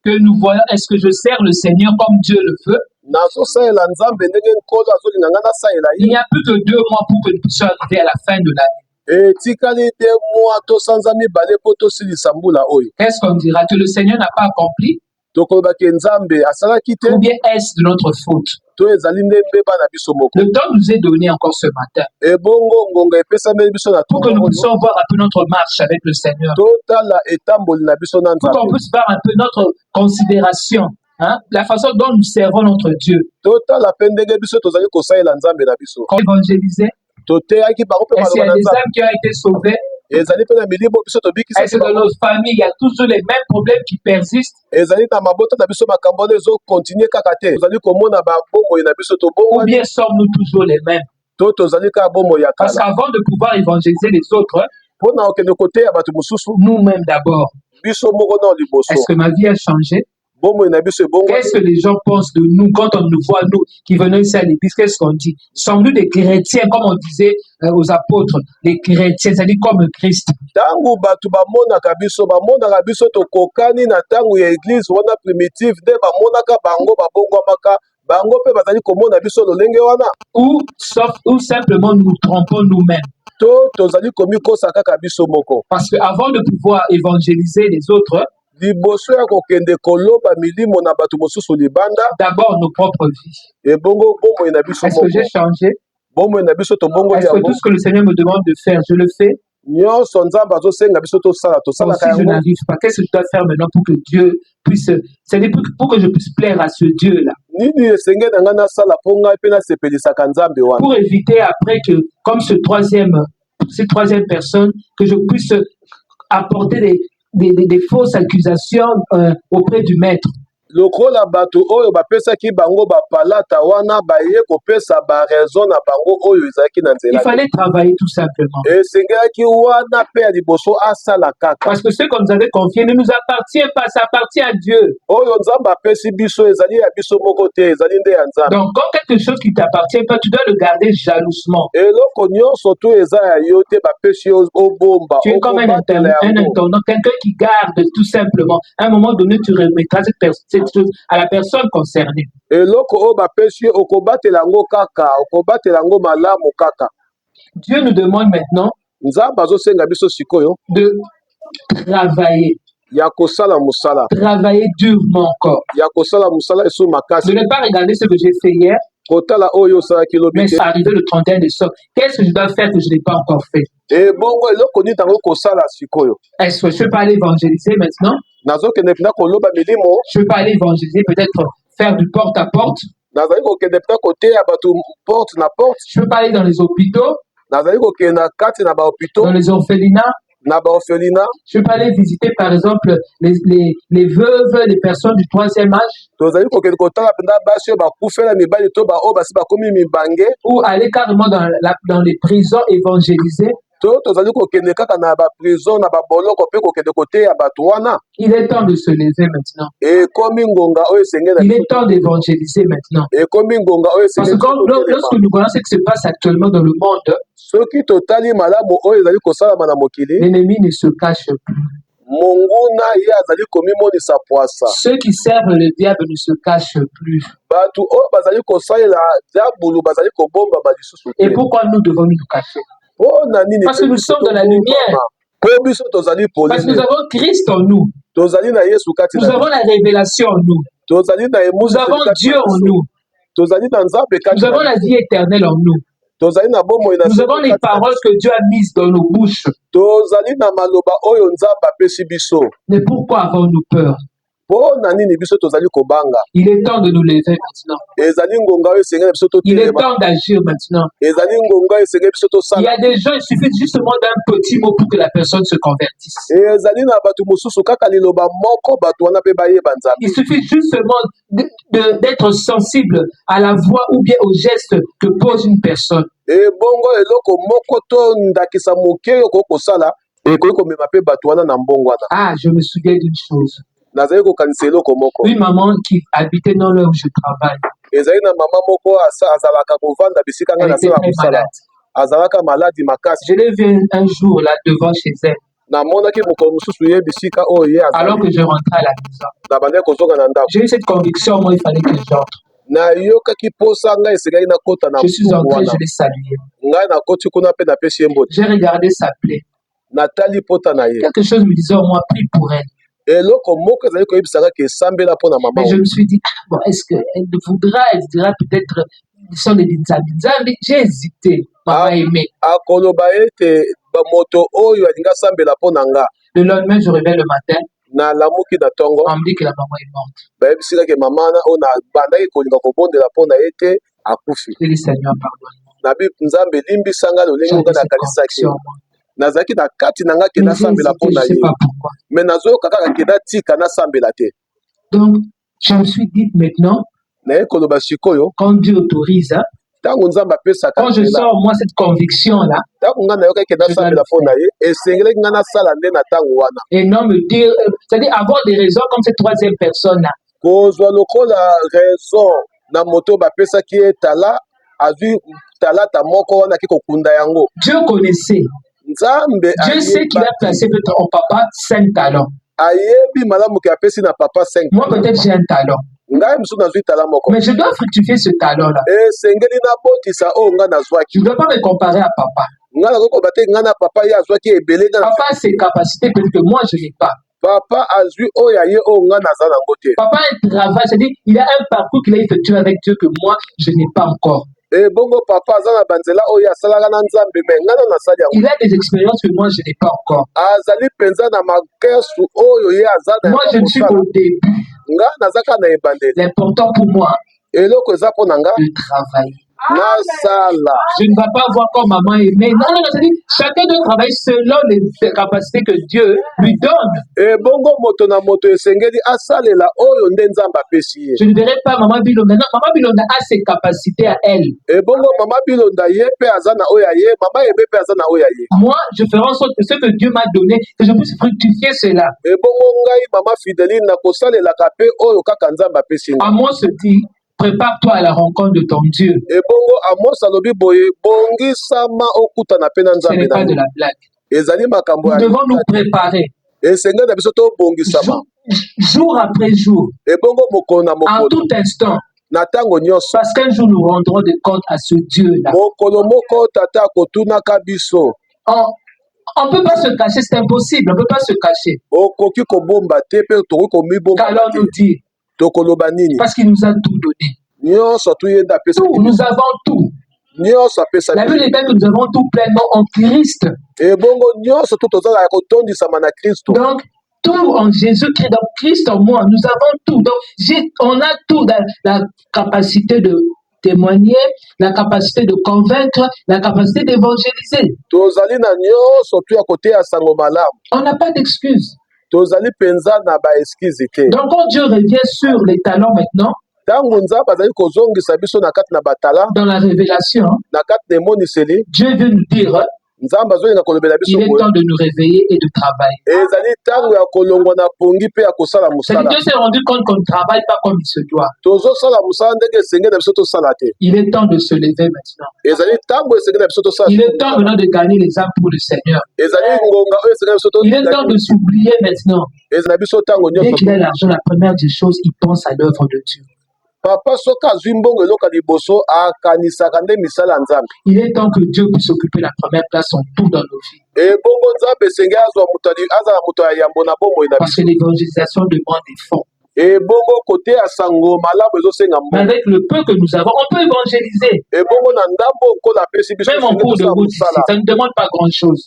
que nous voyons, est-ce que je sers le Seigneur comme Dieu le veut? Il n'y a plus que 2 mois pour que nous puissions arriver à la fin de l'année. Qu'est-ce qu'on dira? Que le Seigneur n'a pas accompli? Ou bien est-ce de notre faute? Le temps nous est donné encore ce matin pour que nous puissions voir un peu notre marche avec le Seigneur, pour qu'on puisse voir un peu notre considération, hein, la façon dont nous servons notre Dieu. Comme évangéliser, est-ce qu'il y a des âmes qui ont été sauvées? Est-ce que dans nos familles, il y a toujours les mêmes problèmes qui persistent? Ou bien sommes-nous toujours les mêmes? Parce qu'avant de pouvoir évangéliser les autres, nous-mêmes d'abord, est-ce que ma vie a changé? Qu'est-ce que les gens pensent de nous quand on nous voit, nous, qui venons ici à l'église? Qu'est-ce qu'on dit? Sommes-nous des chrétiens, comme on disait aux apôtres, les chrétiens, c'est-à-dire comme Christ? Ou simplement nous nous trompons nous-mêmes. Parce qu'avant de pouvoir évangéliser les autres, d'abord nos propres vies. Est-ce que j'ai changé? Est-ce que tout ce que le Seigneur me demande de faire, je le fais? Ou si je n'arrive pas, qu'est-ce que je dois faire maintenant pour que Dieu puisse, c'est-à-dire pour que je puisse plaire à ce Dieu-là? Pour éviter après que, comme cette troisième personne, que je puisse apporter des fausses accusations auprès du maître. Il fallait travailler tout simplement. Parce que ce qu'on nous avait confié ne nous appartient pas, ça appartient à Dieu. Donc quand quelque chose qui ne t'appartient pas, tu dois le garder jalousement. Tu es comme un intendant, quelqu'un qui garde tout simplement. À un moment donné, tu remettras cette chose à la personne concernée. Dieu nous demande maintenant de travailler. Travailler durement encore. De ne pas regarder ce que j'ai fait hier, mais c'est arrivé le 31 décembre. Qu'est-ce que je dois faire que je n'ai pas encore fait? Est-ce que je peux pas aller évangéliser maintenant? Je peux pas aller évangéliser, peut-être faire du porte-à-porte. Je peux pas aller dans les hôpitaux, dans les orphelinats. Je peux pas aller visiter par exemple les veuves, les personnes du 3e âge. Ou aller carrément dans les prisons évangéliser. Il est temps de se lever maintenant. Il est temps d'évangéliser maintenant. Parce que lorsque nous voyons ce qui se passe actuellement dans le monde, l'ennemi ne se cache plus. Ceux qui servent le diable ne se cachent plus. Et pourquoi nous devons nous cacher? Parce que nous sommes dans la lumière. Parce que nous avons Christ en nous. Nous avons la révélation en nous. Nous avons Dieu en nous. Nous avons la vie éternelle en nous. Nous avons les paroles que Dieu a mises dans nos bouches. Mais pourquoi avons-nous peur? Il est temps de nous lever maintenant. Il est temps d'agir maintenant. Il y a des gens, il suffit justement d'un petit mot pour que la personne se convertisse. Il suffit justement d'être sensible à la voix ou bien au geste que pose une personne. Ah, je me souviens d'une chose. Une maman qui habitait dans là où je travaille. Elle était très malade. Je l'ai vue un jour là devant chez elle. Alors que je rentrais à la maison, j'ai eu cette conviction, moi, il fallait que j'entre. Je suis entré, je l'ai salué. J'ai regardé sa plaie. Quelque chose me disait au moins, prie pour elle. Mais je me suis dit, bon, est-ce qu'elle voudra, elle dira peut-être, ils sont des Nzambi. J'ai hésité, maman aimée. Le lendemain, je réveille le matin. On me dit que la maman est morte. Je dis, Seigneur, pardonne-moi. nazaki na kati na nga kenda sambela pona ye mais nazoyoka kaka kenda tika na sambela te. Donc je me suis dit maintenant naye koloba sikoyo quand Dieu autorise, tango nzambe apesaka quand je sens moi cette conviction là, tango nga nayoka kenda sambela pona ye esengeli nga na sala nde na tango wana et non me dire c'est-à-dire avoir des raisons comme cette troisième personne là kozwa lokola raison na moto bapesaki ye tala azwi talata moko wana ki kokunda yango. Dieu connaissait. Dieu sait qu'il a placé peut-être en papa 5 talents. Moi peut-être j'ai un talent. Mais je dois fructifier ce talent-là. Je ne dois pas me comparer à papa. Papa a ses capacités peut-être que moi je n'ai pas. Papa a un travail, c'est-à-dire il a un parcours qu'il a effectué avec Dieu que moi je n'ai pas encore. Il a des expériences que moi je n'ai pas encore. Moi je suis au début. L'important pour moi de travailler. Je ne vais pas voir comme maman aimée. Non, c'est-à-dire chacun doit travailler selon les capacités que Dieu lui donne. Je ne verrai pas maman Bilonda. Non, maman Bilonda a ses capacités à elle. Moi, je ferai en sorte que ce que Dieu m'a donné, que je puisse fructifier cela. Amos se dit, prépare-toi à la rencontre de ton Dieu. Ce n'est pas de la blague. Nous devons nous préparer. Jour après jour. En tout instant. Parce qu'un jour nous rendrons des comptes à ce Dieu-là. On ne peut pas se cacher, c'est impossible. On ne peut pas se cacher. Qu'allons-nous dire? Parce qu'il nous a tout donné. Tout, nous avons tout. La Bible dit que nous avons tout pleinement en Christ. Donc, tout en Jésus-Christ, dans Christ en moi, nous avons tout. Donc, on a tout, la capacité de témoigner, la capacité de convaincre, la capacité d'évangéliser. On n'a pas d'excuses. Donc quand Dieu revient sur les talents maintenant, dans la révélation, Dieu veut nous dire il est temps de nous réveiller et de travailler. Dieu s'est rendu compte qu'on ne travaille pas comme il se doit. Il est temps de se lever maintenant. Il est temps maintenant de gagner les âmes pour le Seigneur. Il est temps de s'oublier maintenant. Dès qu'il a l'argent, la première des choses, il pense à l'œuvre de Dieu. Il est temps que Dieu puisse occuper la première place en tout dans nos vies. Parce que l'évangélisation demande des fonds. Mais avec le peu que nous avons, on peut évangéliser. Même en cours de route, ça ne demande pas grand-chose.